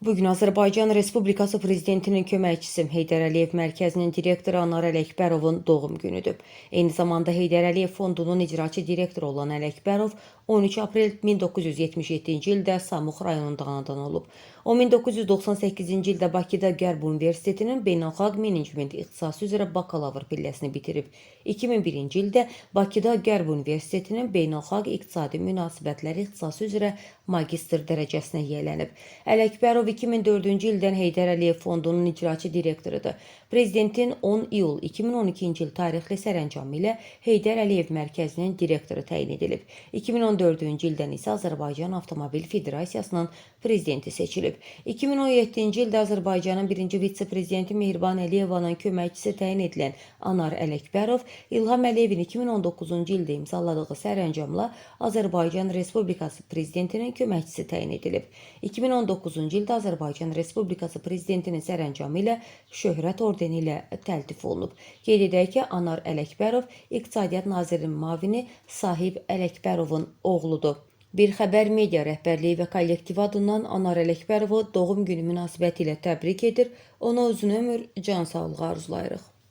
Bugün Azərbaycan Respublikası Prezidentinin köməkçisi Heydər Əliyev Mərkəzinin direktoru Anar Ələkbərovun doğum günüdür. Eyni zamanda Heydər Əliyev Fondunun icraçı direktoru olan Ələkbərov 13 aprel 1977-ci ildə Samux rayonunda anadan olub. O 1998-ci ildə Bakıda Qərb Universitetinin Beynəlxalq Menecment ixtisası üzrə bakalavr pilləsini bitirib. 2001-ci ildə Bakıda Qərb Universitetinin Beynəlxalq İqtisadi Münasibətlər ixtisası üzrə magistr dərəcəsinə yiyələnib. Ələkbərov 2004-cü ildən Heydər Əliyev Fondunun icraçı direktorudur. Prezidentin 10 iyul 2012-ci il tarixli sərəncamı ilə Heydər Əliyev Mərkəzinin direktoru təyin edilib. 2014-cü ildən isə Azərbaycan Avtomobil Federasiyasının prezidenti seçilib. 2017-ci ildə Azərbaycanın birinci vitse-prezidenti Mehriban Əliyevanın köməkçisi təyin edilən Anar Ələkbərov, İlham Əliyevin 2019-cu ildə imzaladığı sərəncamla Azərbaycan Respublikası prezidentinin köməkçisi təyin edilib. 2019-cu ildə Azərbaycan Respublikası prezidentinin sərəncamı ilə şöhrət ordeni ilə təltif olunub. Qeyd edək ki, Anar Ələkbərov İqtisadiyyat Nazirinin müavini Sahib Ələkbərovun oğludur. Bir Xəbər media rəhbərliyi və kollektivi adından Anar Ələkbərovu doğum günü münasibətilə təbrik edir, ona uzun ömür, can sağlığı arzulayırıq.